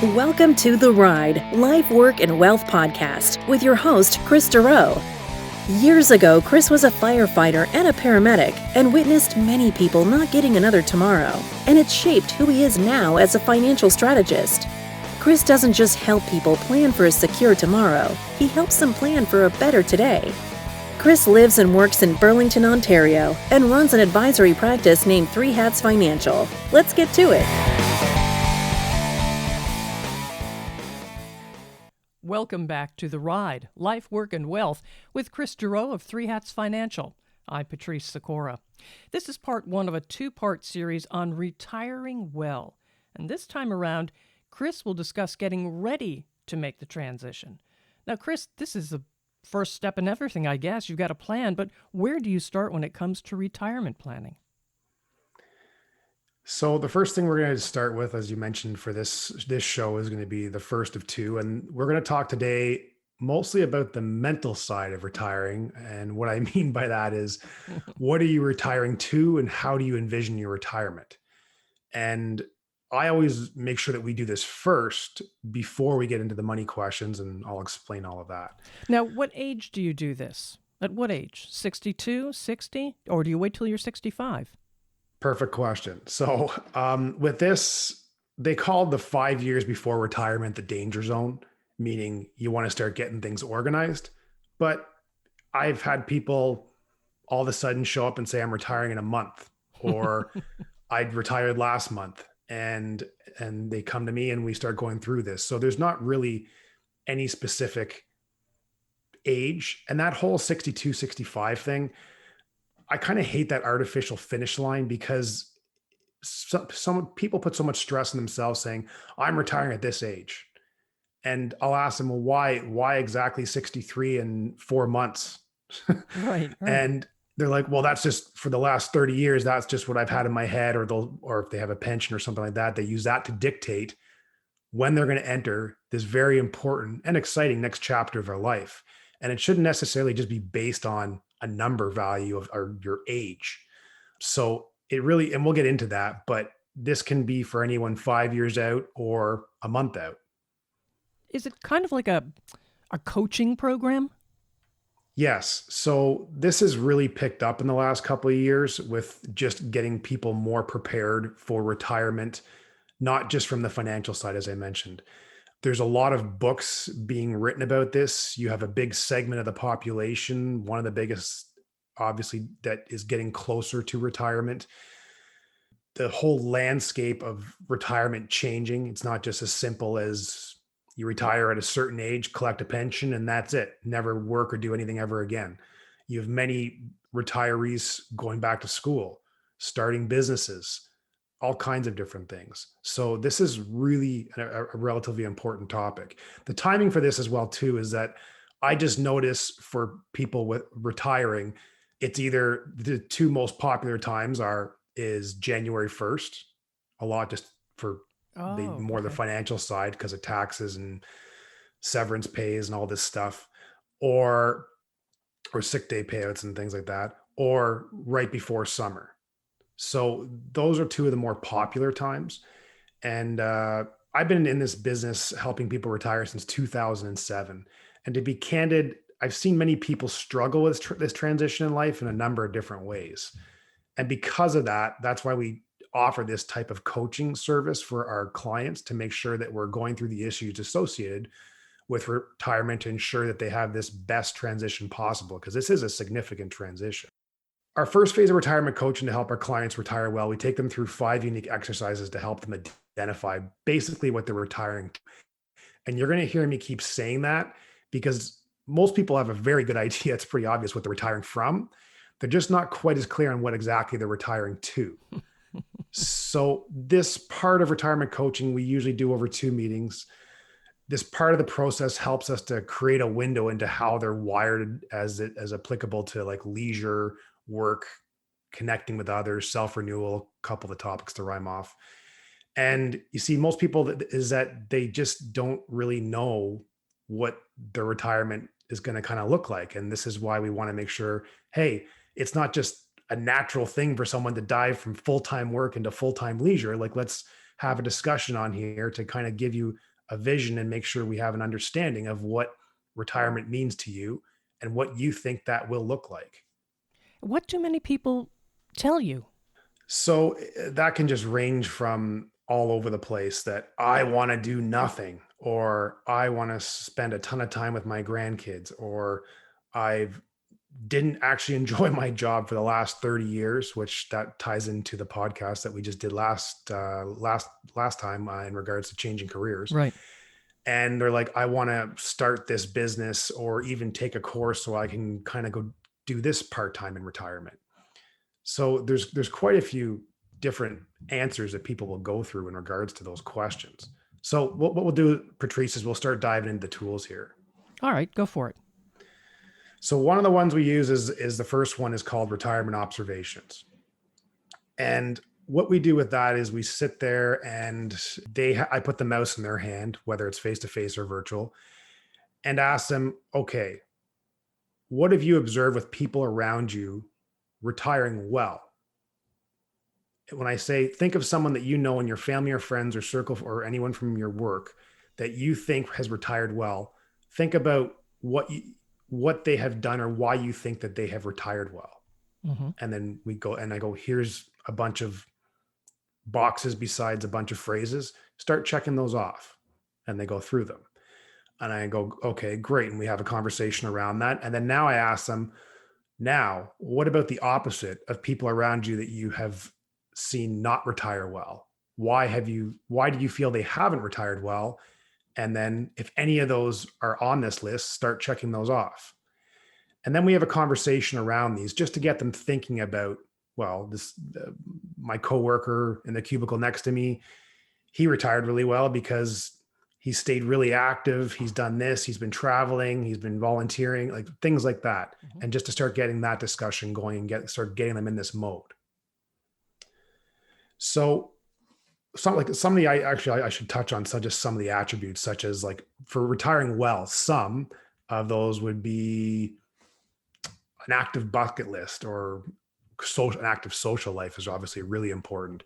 Welcome to The Ride, Life, Work, and Wealth podcast with your host, Kris Dureau. Years ago, Kris was a firefighter and a paramedic and witnessed many people not getting another tomorrow, and it shaped who he is now as a financial strategist. Kris doesn't just help people plan for a secure tomorrow, he helps them plan for a better today. Kris lives and works in Burlington, Ontario, and runs an advisory practice named Three Hats Financial. Let's get to it. Welcome back to The Ride, Life, Work, and Wealth with Kris Dureau of Three Hats Financial. I'm Patrice Sikora. This is part one of a two-part series on retiring well. And this time around, Kris will discuss getting ready to make the transition. Now, Kris, this is the first step in everything, I guess. You've got a plan, but where do you start when it comes to retirement planning? So the first thing we're going to start with, as you mentioned, for this show is going to be the first of two. And we're going to talk today mostly about the mental side of retiring. And what I mean by that is, what are you retiring to and how do you envision your retirement? And I always make sure that we do this first before we get into the money questions, and I'll explain all of that. Now, what age do you do this? At what age? 62, 60? Or do you wait till you're 65? Perfect question. So with this, they called the 5 years before retirement the danger zone, meaning you want to start getting things organized. But I've had people all of a sudden show up and say, I'm retiring in a month, or I'd retired last month. And they come to me and we start going through this. So there's not really any specific age. And that whole 62, 65 thing, I kind of hate that artificial finish line because some people put so much stress on themselves saying, I'm retiring at this age. And I'll ask them, well, why exactly 63 and 4 months? Right. And they're like, well, that's just for the last 30 years. That's just what I've had in my head, or if they have a pension or something like that, they use that to dictate when they're going to enter this very important and exciting next chapter of their life. And it shouldn't necessarily just be based on a number value of or your age. So it really, and we'll get into that, but this can be for anyone 5 years out or a month out. Is it kind of like a coaching program? Yes. So this has really picked up in the last couple of years with just getting people more prepared for retirement, not just from the financial side, as I mentioned. There's a lot of books being written about this. You have a big segment of the population, one of the biggest, obviously, that is getting closer to retirement. The whole landscape of retirement changing. It's not just as simple as you retire at a certain age, collect a pension, and that's it. Never work or do anything ever again. You have many retirees going back to school, starting businesses, all kinds of different things. So this is really a relatively important topic. The timing for this as well too is that I just notice for people with retiring, it's either the two most popular times is January 1st, a lot just for the financial side because of taxes and severance pays and all this stuff, or sick day payouts and things like that, or right before summer. So those are two of the more popular times. And I've been in this business helping people retire since 2007. And to be candid, I've seen many people struggle with this transition in life in a number of different ways. And because of that, that's why we offer this type of coaching service for our clients to make sure that we're going through the issues associated with retirement to ensure that they have this best transition possible, because this is a significant transition. Our first phase of retirement coaching to help our clients retire well, we take them through 5 unique exercises to help them identify basically what they're retiring to. And you're going to hear me keep saying that because most people have a very good idea. It's pretty obvious what they're retiring from. They're just not quite as clear on what exactly they're retiring to. So this part of retirement coaching, we usually do over 2 meetings. This part of the process helps us to create a window into how they're wired as applicable to like leisure, work, connecting with others, self-renewal, a couple of the topics to rhyme off. And you see, most people is that they just don't really know what their retirement is going to kind of look like. And this is why we want to make sure, hey, it's not just a natural thing for someone to dive from full-time work into full-time leisure. Like, let's have a discussion on here to kind of give you a vision and make sure we have an understanding of what retirement means to you and what you think that will look like. What do many people tell you? So that can just range from all over the place that I want to do nothing, or I want to spend a ton of time with my grandkids, or I've didn't actually enjoy my job for the last 30 years, which that ties into the podcast that we just did last time in regards to changing careers. Right. And they're like, I want to start this business or even take a course so I can kind of go do this part-time in retirement. So there's quite a few different answers that people will go through in regards to those questions. So what we'll do, Patrice, is we'll start diving into the tools here. All right, go for it. So one of the ones we use is the first one is called retirement observations. And what we do with that is we sit there and I put the mouse in their hand, whether it's face to face or virtual, and ask them, okay, what have you observed with people around you retiring well? When I say think of someone that you know in your family or friends or circle or anyone from your work that you think has retired well, think about what they have done or why you think that they have retired well. Mm-hmm. And then I go, here's a bunch of boxes besides a bunch of phrases. Start checking those off. And they go through them. And I go, okay, great. And we have a conversation around that. And then now I ask them, now, what about the opposite of people around you that you have seen not retire well? Why do you feel they haven't retired well? And then if any of those are on this list, start checking those off. And then we have a conversation around these just to get them thinking about, well, my coworker in the cubicle next to me, he retired really well because he stayed really active. He's done this. He's been traveling. He's been volunteering, like things like that. Mm-hmm. And just to start getting that discussion going and start getting them in this mode. So I should touch on just some of the attributes, such as like for retiring well, some of those would be an active bucket list or an active social life is obviously really important.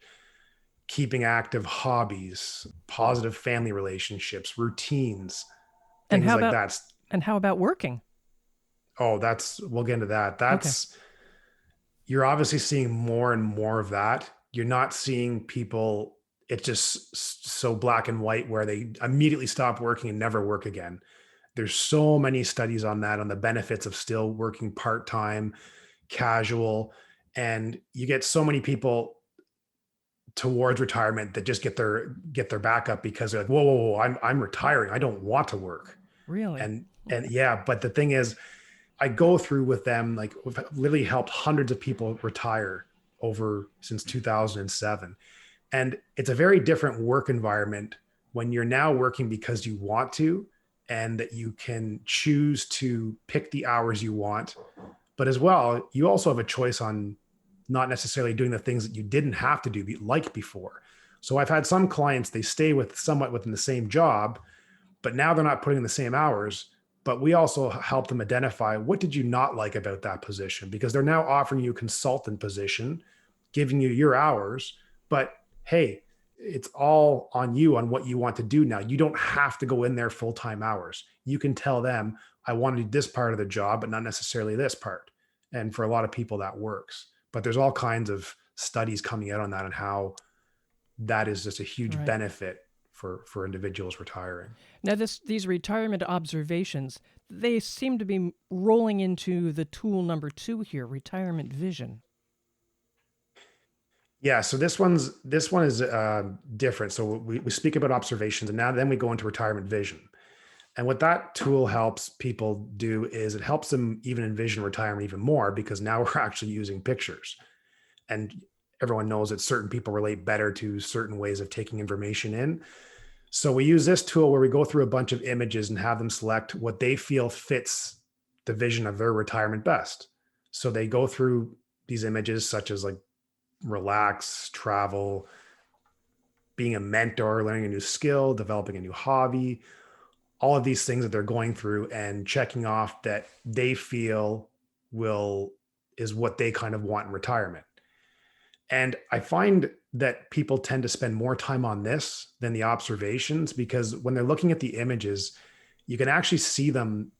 Keeping active hobbies, positive family relationships, routines, things like that. And how about working? Oh, we'll get into that. You're obviously seeing more and more of that. You're not seeing people, it's just so black and white where they immediately stop working and never work again. There's so many studies on that, on the benefits of still working part-time, casual, and you get so many people towards retirement that just get their back up because they're like, whoa, I'm retiring. I don't want to work. Really? And yeah, but the thing is, I go through with them, like we've literally helped hundreds of people retire since 2007. And it's a very different work environment when you're now working because you want to, and that you can choose to pick the hours you want. But as well, you also have a choice on not necessarily doing the things that you didn't have to do like before. So I've had some clients, they stay somewhat within the same job, but now they're not putting in the same hours. But we also help them identify, what did you not like about that position? Because they're now offering you a consultant position, giving you your hours, but hey, it's all on you on what you want to do now. You don't have to go in there full-time hours. You can tell them, I want to do this part of the job, but not necessarily this part. And for a lot of people that works. But there's all kinds of studies coming out on that and how that is just a huge benefit for individuals retiring. Now, these retirement observations, they seem to be rolling into the tool number 2 here, retirement vision. Yeah, so this one is different. So we speak about observations, and then we go into retirement vision. And what that tool helps people do is it helps them even envision retirement even more, because now we're actually using pictures. And everyone knows that certain people relate better to certain ways of taking information in. So we use this tool where we go through a bunch of images and have them select what they feel fits the vision of their retirement best. So they go through these images such as like relax, travel, being a mentor, learning a new skill, developing a new hobby, all of these things that they're going through and checking off that they feel is what they kind of want in retirement. And I find that people tend to spend more time on this than the observations, because when they're looking at the images, you can actually see them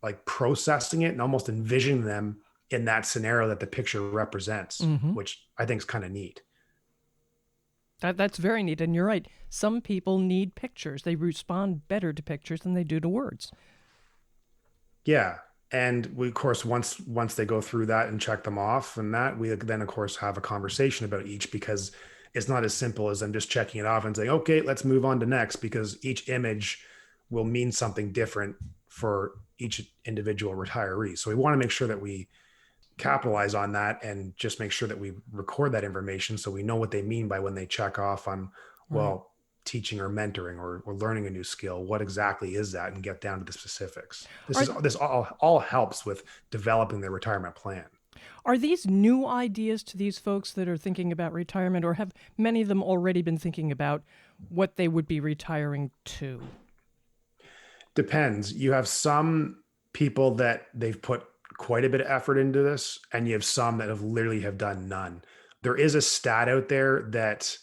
like processing it and almost envisioning them in that scenario that the picture represents, Mm-hmm. which I think is kind of neat. That's very neat. And you're right. Some people need pictures. They respond better to pictures than they do to words. Yeah. And we, of course, once they go through that and check them off, and that we then, of course, have a conversation about each, because it's not as simple as them just checking it off and saying, okay, let's move on to next, because each image will mean something different for each individual retiree. So we want to make sure that we capitalize on that and just make sure that we record that information so we know what they mean by when they check off on, Right. well, teaching or mentoring or learning a new skill. What exactly is that, and get down to the specifics. Are, This all helps with developing their retirement plan. are these new ideas to these folks that are thinking about retirement, or have many of them already been thinking about what they would be retiring to? Depends. You have some people that they've put quite a bit of effort into this, and you have some that have done none. There is a stat out there that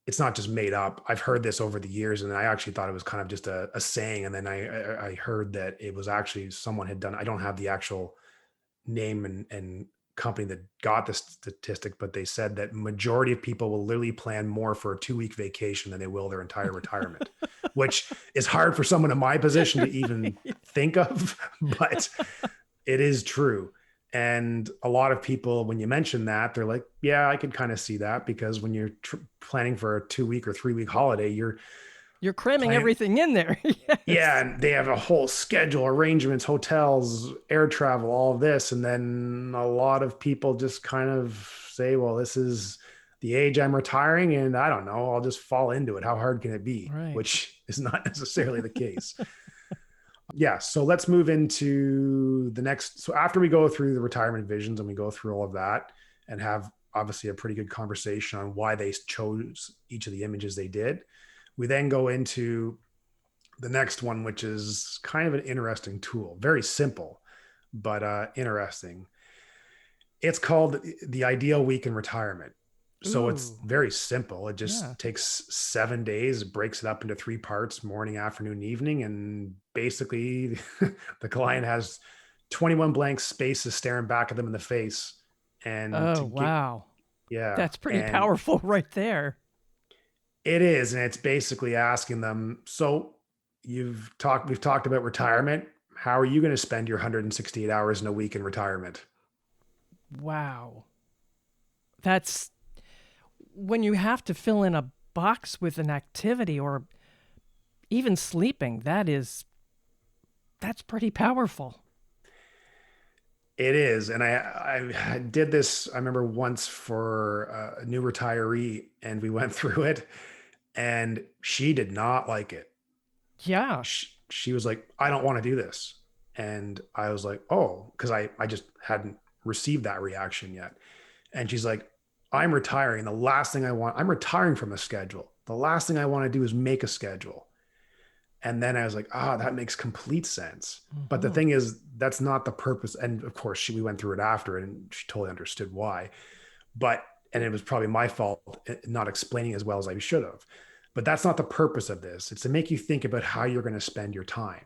it's not just made up. I've heard this over the years, and I actually thought it was kind of just a saying. And then I heard that it was actually someone had done. I don't have the actual name and company that got the statistic, but they said that majority of people will literally plan more for a 2-week vacation than they will their entire retirement, which is hard for someone in my position to even think of, but it is true. And a lot of people, when you mention that, they're like, yeah, I could kind of see that, because when you're planning for a 2-week or 3-week holiday, You're cramming plan- everything in there. Yes. yeah, and they have a whole schedule, arrangements, hotels, air travel, all of this. And then a lot of people just kind of say, well, this is the age I'm retiring, and I don't know, I'll just fall into it. How hard can it be? Right. Which is not necessarily the case. Yeah. So let's move into the next. So after we go through the retirement visions and we go through all of that and have obviously a pretty good conversation on why they chose each of the images they did, we then go into the next one, which is kind of an interesting tool, very simple, but interesting. It's called the ideal week in retirement. So it's Ooh. very simple. It just Yeah. takes 7 days, breaks it up into 3 parts: morning, afternoon, evening. And basically, the client has 21 blank spaces staring back at them in the face. And Oh, to get, wow. yeah. That's pretty And powerful right there. it is. And it's basically asking them, so we've talked about retirement. How are you going to spend your 168 hours in a week in retirement? Wow. That's when you have to fill in a box with an activity or even sleeping. That's pretty powerful. It is. And I did this, I remember once for a new retiree, and we went through it, and she did not like it. Yeah. She was like, I don't want to do this. And I was like, oh, because I just hadn't received that reaction yet. And she's like, I'm retiring. I'm retiring from a schedule. The last thing I want to do is make a schedule. And then I was like, that makes complete sense. But the Mhm. thing is, that's not the purpose. And of course, we went through it after, and she totally understood why. And it was probably my fault not explaining as well as I should have. But that's not the purpose of this. It's to make you think about how you're going to spend your time.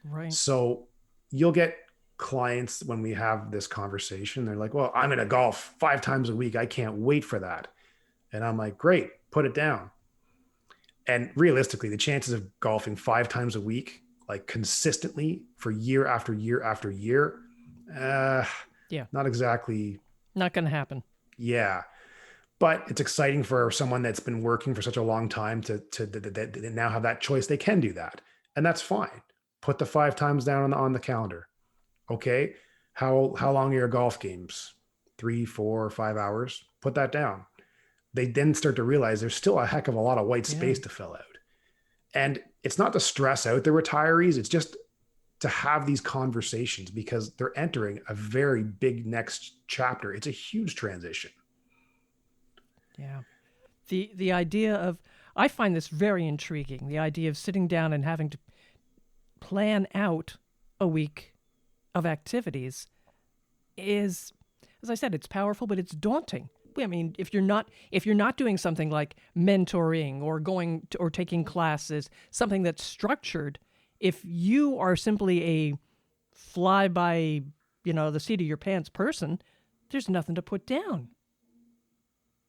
Right. So you'll get clients when we have this conversation, they're like, well, I'm going to golf 5 times a week. I can't wait for that. And I'm like, great, put it down. And realistically, the chances of golfing 5 times a week, like consistently for year after year after year, Yeah. not exactly. Not going to happen. Yeah. But it's exciting for someone that's been working for such a long time to now have that choice. They can do that. And that's fine. Put the 5 times down on the calendar. Okay. How long are your golf games? 3, 4, 5 hours? Put that down. They then start to realize there's still a heck of a lot of white space to fill out. And it's not to stress out the retirees. It's just to have these conversations, because they're entering a very big next chapter. It's a huge transition. Yeah. The idea of, I find this very intriguing, the idea of sitting down and having to plan out a week of activities is, as I said, it's powerful, but it's daunting. I mean, if you're not doing something like mentoring or going to, or taking classes, something that's structured, if you are simply a fly by, the seat of your pants person, there's nothing to put down.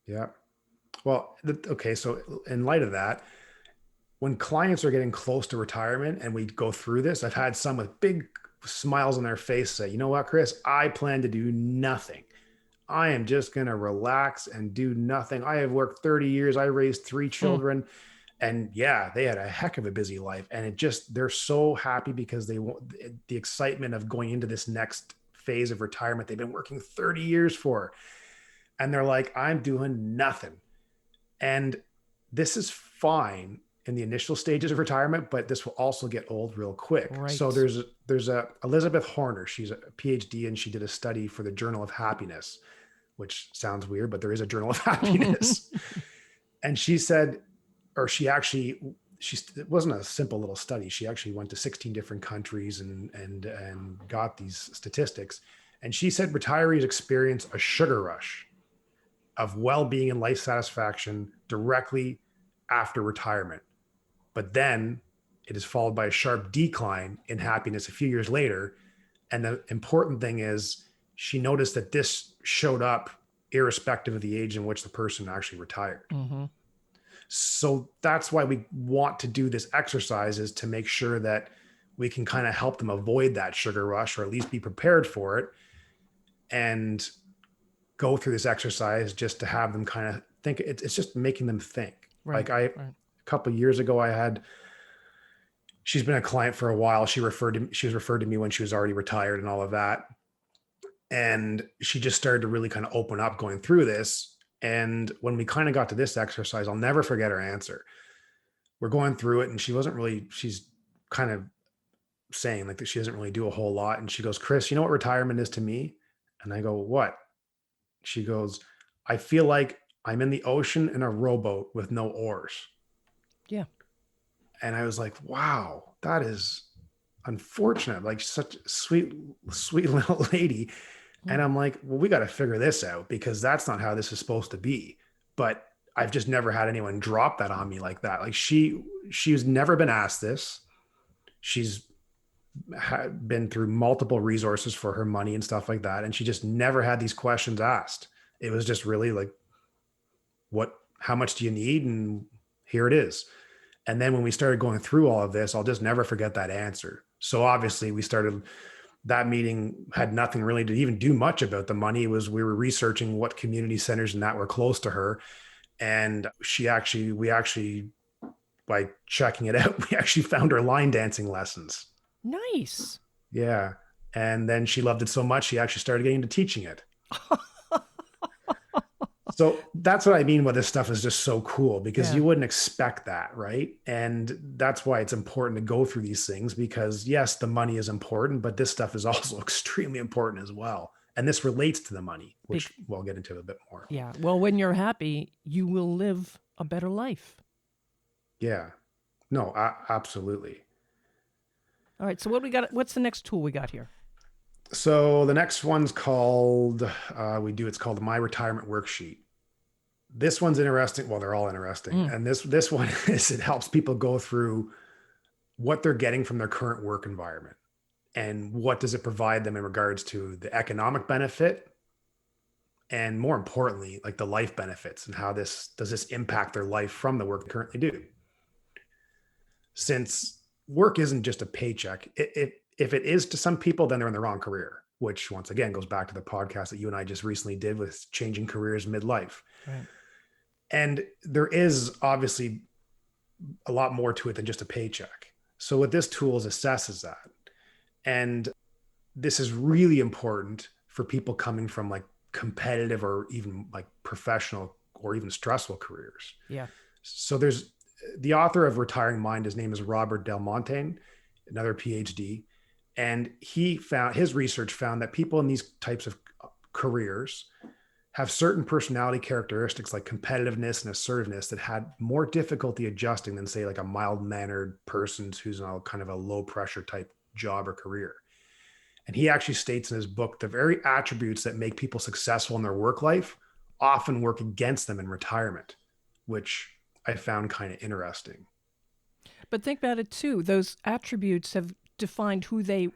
Yeah. Well, okay. So in light of that, when clients are getting close to retirement and we go through this, I've had some with big smiles on their face say, you know what, Kris, I plan to do nothing. I am just going to relax and do nothing. I have worked 30 years. I raised 3 children. And yeah, they had a heck of a busy life. And they're so happy because they want the excitement of going into this next phase of retirement they've been working 30 years for. And they're like, I'm doing nothing. And this is fine in the initial stages of retirement, but this will also get old real quick. Right. So there's a Elizabeth Horner. She's a PhD and she did a study for the Journal of Happiness, which sounds weird, but there is a Journal of Happiness. And she said, it wasn't a simple little study. She actually went to 16 different countries and got these statistics. And she said retirees experience a sugar rush of well-being and life satisfaction directly after retirement. But then it is followed by a sharp decline in happiness a few years later. And the important thing is she noticed that this showed up irrespective of the age in which the person actually retired. Mm-hmm. So that's why we want to do this exercise, is to make sure that we can kind of help them avoid that sugar rush, or at least be prepared for it, and go through this exercise just to have them kind of think. It's just making them think. Right. A couple of years ago, she's been a client for a while. She was referred to me when she was already retired and all of that. And she just started to really kind of open up going through this. And when we kind of got to this exercise, I'll never forget her answer. We're going through it and she's kind of saying like that she doesn't really do a whole lot. And she goes, Kris, you know what retirement is to me? And I go, what? She goes, I feel like I'm in the ocean in a rowboat with no oars. Yeah. And I was like, wow, that is unfortunate. Like, such a sweet little lady. And I'm like, well, we got to figure this out, because that's not how this is supposed to be. But I've just never had anyone drop that on me like that. Like, she's never been asked this. She's been through multiple resources for her money and stuff like that. And she just never had these questions asked. It was just really like, how much do you need? And here it is. And then when we started going through all of this, I'll just never forget that answer. So obviously that meeting had nothing really to even do much about the money. We were researching what community centers and that were close to her. And we actually, by checking it out, we actually found her line dancing lessons. Nice. Yeah. And then she loved it so much, she actually started getting into teaching it. So that's what I mean by this stuff is just so cool, because you wouldn't expect that, right? And that's why it's important to go through these things, because yes, the money is important, but this stuff is also extremely important as well. And this relates to the money, which we'll get into a bit more. Yeah. Well, when you're happy, you will live a better life. Yeah. No, absolutely. All right. So what we got? What's the next tool we got here? So the next one's called, it's called the My Retirement Worksheet. This one's interesting. Well, they're all interesting. And this one it helps people go through what they're getting from their current work environment and what does it provide them in regards to the economic benefit, and more importantly, like the life benefits, and how does this impact their life from the work they currently do. Since work isn't just a paycheck, if it is to some people, then they're in the wrong career, which once again goes back to the podcast that you and I just recently did with changing careers midlife. Right. And there is obviously a lot more to it than just a paycheck. So what this tool assesses that. And this is really important for people coming from like competitive or even like professional or even stressful careers. Yeah. So there's the author of Retiring Mind. His name is Robert Del Monte, another PhD. And his research found that people in these types of careers have certain personality characteristics like competitiveness and assertiveness that had more difficulty adjusting than, say, like a mild-mannered person who's in a kind of a low-pressure type job or career. And he actually states in his book, the very attributes that make people successful in their work life often work against them in retirement, which I found kind of interesting. But think about it too. Those attributes have defined who they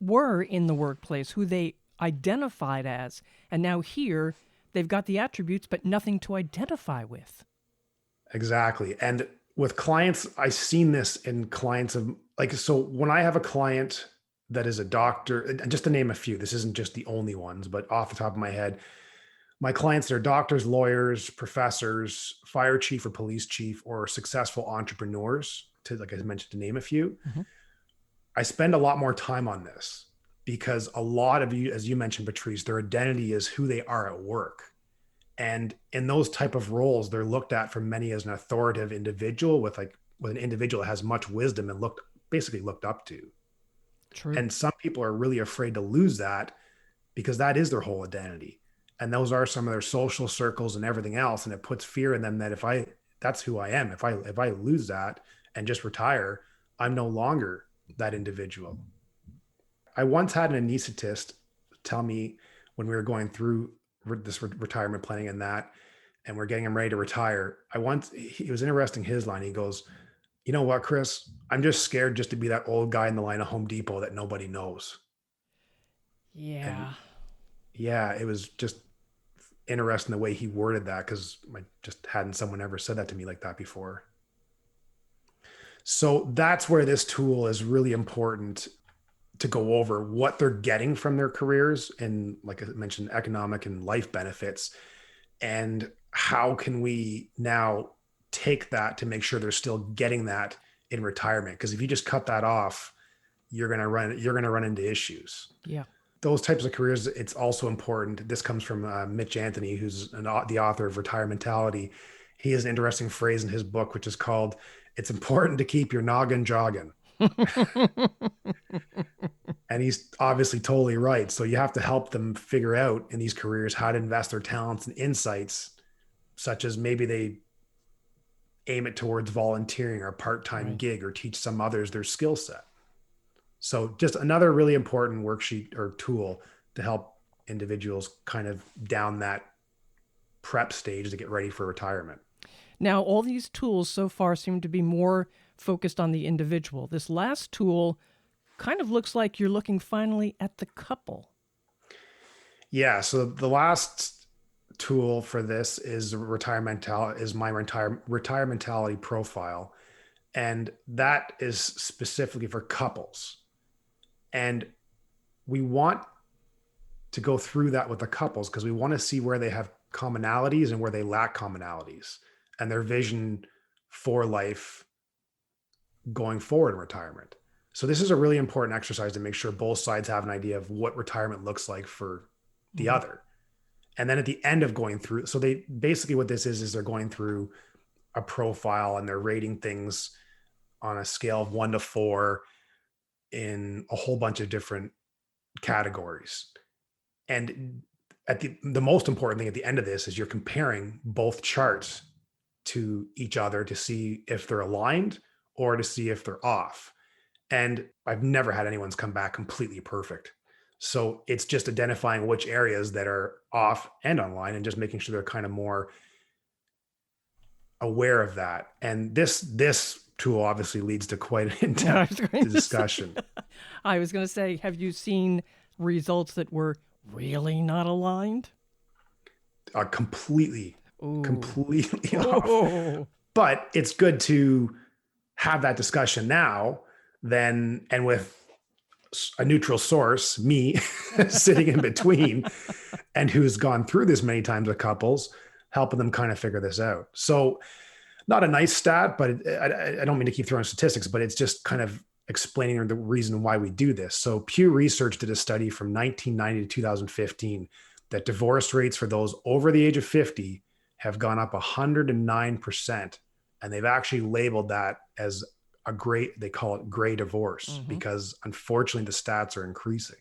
were in the workplace, who they identified as. And now here, they've got the attributes, but nothing to identify with. Exactly. And with clients, I've seen this in clients of like, so when I have a client that is a doctor, and just to name a few, this isn't just the only ones, but off the top of my head, my clients are doctors, lawyers, professors, fire chief or police chief, or successful entrepreneurs, to, like I mentioned, to name a few. Mm-hmm. I spend a lot more time on this because a lot of you, as you mentioned, Patrice, their identity is who they are at work. And in those type of roles, they're looked at for many as an authoritative individual with an individual that has much wisdom and basically looked up to. True. And some people are really afraid to lose that because that is their whole identity. And those are some of their social circles and everything else. And it puts fear in them that that's who I am. If I lose that and just retire, I'm no longer that individual. I once had an anesthetist tell me when we were going through this retirement planning and we're getting him ready to retire. It was interesting, his line. He goes, "You know what, Kris? I'm just scared just to be that old guy in the line of Home Depot that nobody knows." Yeah. And yeah, it was just interesting the way he worded that, because I just hadn't someone ever said that to me like that before. So that's where this tool is really important, to go over what they're getting from their careers and, like I mentioned, economic and life benefits, and how can we now take that to make sure they're still getting that in retirement. Because if you just cut that off, you're going to run into issues. Yeah. Those types of careers, it's also important. This comes from Mitch Anthony, who's the author of Retiramentality. He has an interesting phrase in his book, which is called, "It's important to keep your noggin jogging." And he's obviously totally right. So you have to help them figure out in these careers how to invest their talents and insights, such as maybe they aim it towards volunteering or a part-time gig, or teach some others their skill set. So just another really important worksheet or tool to help individuals kind of down that prep stage to get ready for retirement. Now, all these tools so far seem to be more focused on the individual. This last tool kind of looks like you're looking finally at the couple. Yeah. So the last tool for this is my Retiramentality profile. And that is specifically for couples. And we want to go through that with the couples because we want to see where they have commonalities and where they lack commonalities, and their vision for life going forward in retirement. So this is a really important exercise to make sure both sides have an idea of what retirement looks like for the other. And then at the end of going through, so they basically, what this is they're going through a profile and they're rating things on a scale of 1 to 4 in a whole bunch of different categories. And at the most important thing at the end of this is you're comparing both charts to each other to see if they're aligned or to see if they're off. And I've never had anyone's come back completely perfect. So it's just identifying which areas that are off and online and just making sure they're kind of more aware of that. And this tool obviously leads to quite an in-depth discussion. I was going to say, have you seen results that were really not aligned? Completely off. But it's good to have that discussion now, then, and with a neutral source, me, sitting in between, and who's gone through this many times with couples, helping them kind of figure this out. So not a nice stat, but I don't mean to keep throwing statistics, but it's just kind of explaining the reason why we do this. So Pew Research did a study from 1990 to 2015 that divorce rates for those over the age of 50 have gone up 109%. And they've actually labeled that as they call it gray divorce, because unfortunately the stats are increasing.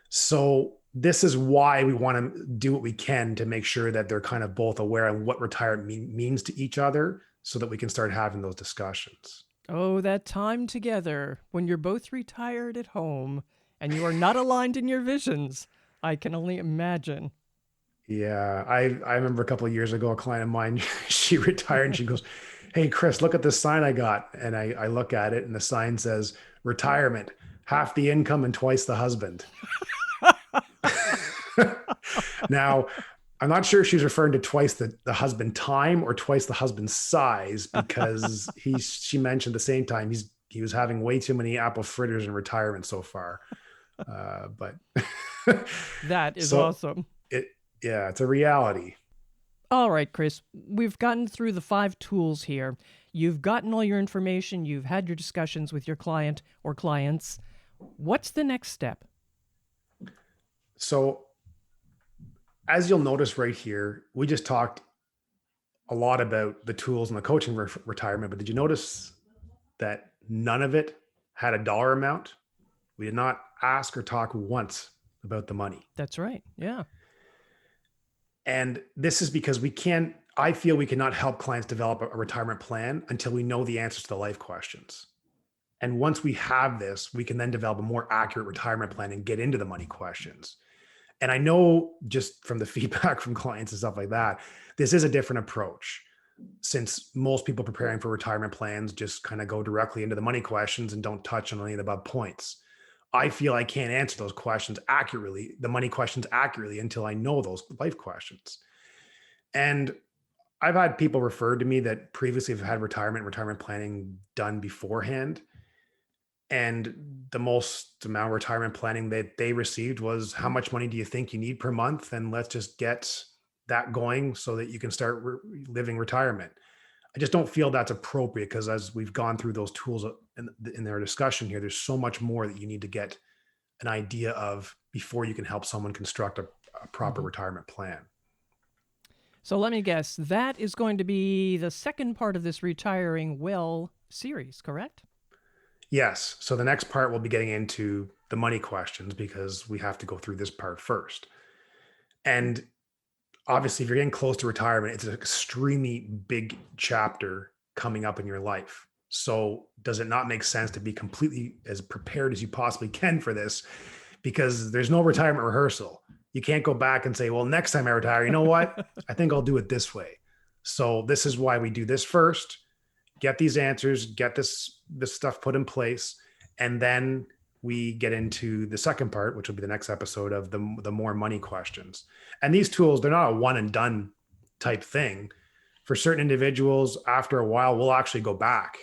So this is why we want to do what we can to make sure that they're kind of both aware of what retirement means to each other, so that we can start having those discussions. Oh, that time together when you're both retired at home and you are not aligned in your visions. I can only imagine. Yeah, I remember a couple of years ago, a client of mine, she retired and she goes, "Hey, Kris, look at this sign I got." And I look at it and the sign says, "Retirement, half the income and twice the husband." Now, I'm not sure if she's referring to twice the husband time or twice the husband size, because she mentioned the same time he was having way too many apple fritters in retirement so far. But That is so awesome. yeah, it's a reality. All right, Kris, we've gotten through the 5 tools here. You've gotten all your information. You've had your discussions with your client or clients. What's the next step? So as you'll notice right here, we just talked a lot about the tools and the coaching retirement, but did you notice that none of it had a dollar amount? We did not ask or talk once about the money. That's right. Yeah. And this is because I feel we cannot help clients develop a retirement plan until we know the answers to the life questions. And once we have this, we can then develop a more accurate retirement plan and get into the money questions. And I know just from the feedback from clients and stuff like that, this is a different approach, since most people preparing for retirement plans just kind of go directly into the money questions and don't touch on any of the above points. I feel I can't answer those questions accurately, the money questions accurately, until I know those life questions. And I've had people refer to me that previously have had retirement planning done beforehand. And the most amount of retirement planning that they received was, "How much money do you think you need per month? And let's just get that going so that you can start living retirement." I just don't feel that's appropriate, because as we've gone through those tools in their discussion here, there's so much more that you need to get an idea of before you can help someone construct a proper retirement plan. So let me guess, that is going to be the second part of this Retiring Well series, correct? Yes. So the next part, we'll be getting into the money questions, because we have to go through this part first. And obviously, if you're getting close to retirement, it's an extremely big chapter coming up in your life. So does it not make sense to be completely as prepared as you possibly can for this? Because there's no retirement rehearsal. You can't go back and say, "Well, next time I retire, you know what? I think I'll do it this way." So this is why we do this first. Get these answers, get this stuff put in place, and then we get into the second part, which will be the next episode of the more money questions. And these tools, they're not a one and done type thing. For certain individuals, after a while, we'll actually go back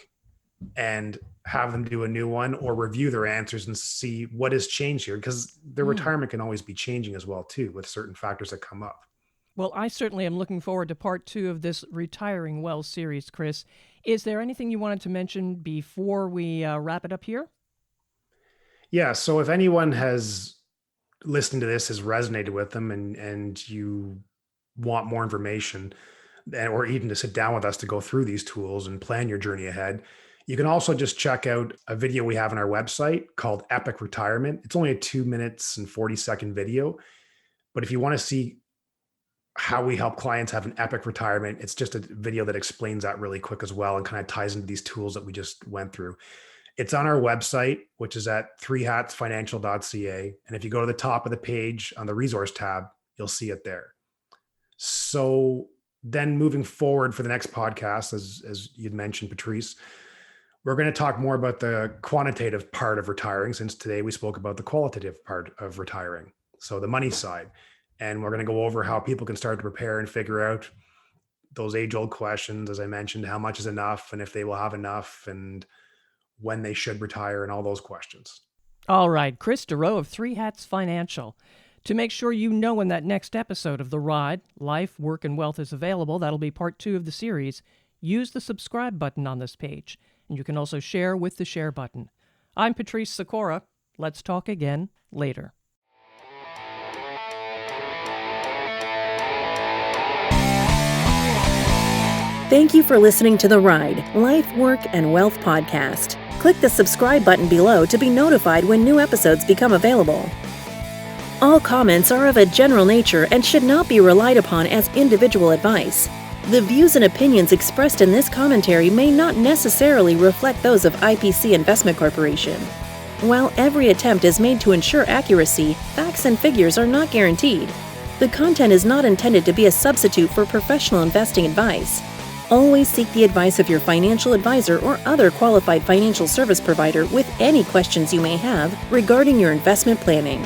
and have them do a new one or review their answers and see what has changed here, because their retirement can always be changing as well too, with certain factors that come up. Well, I certainly am looking forward to part 2 of this Retiring Well series, Kris. Is there anything you wanted to mention before we wrap it up here? Yeah. So if anyone has listened to this, has resonated with them, and you want more information, or even to sit down with us to go through these tools and plan your journey ahead, you can also just check out a video we have on our website called Epic Retirement. It's only a 2 minutes and 40-second video. But if you want to see how we help clients have an epic retirement, it's just a video that explains that really quick as well, and kind of ties into these tools that we just went through. It's on our website, which is at threehatsfinancial.ca. And if you go to the top of the page on the resource tab, you'll see it there. So then moving forward for the next podcast, as you'd mentioned, Patrice, we're going to talk more about the quantitative part of retiring, since today we spoke about the qualitative part of retiring. So the money side. And we're going to go over how people can start to prepare and figure out those age-old questions, as I mentioned, how much is enough, and if they will have enough, and when they should retire, and all those questions. All right, Kris Dureau of Three Hats Financial. To make sure you know when that next episode of The Ride, Life, Work, and Wealth is available, that'll be part 2 of the series, use the subscribe button on this page, and you can also share with the share button. I'm Patrice Sikora. Let's talk again later. Thank you for listening to The Ride, Life, Work, and Wealth podcast. Click the subscribe button below to be notified when new episodes become available. All comments are of a general nature and should not be relied upon as individual advice. The views and opinions expressed in this commentary may not necessarily reflect those of IPC Investment Corporation. While every attempt is made to ensure accuracy, facts and figures are not guaranteed. The content is not intended to be a substitute for professional investing advice. Always seek the advice of your financial advisor or other qualified financial service provider with any questions you may have regarding your investment planning.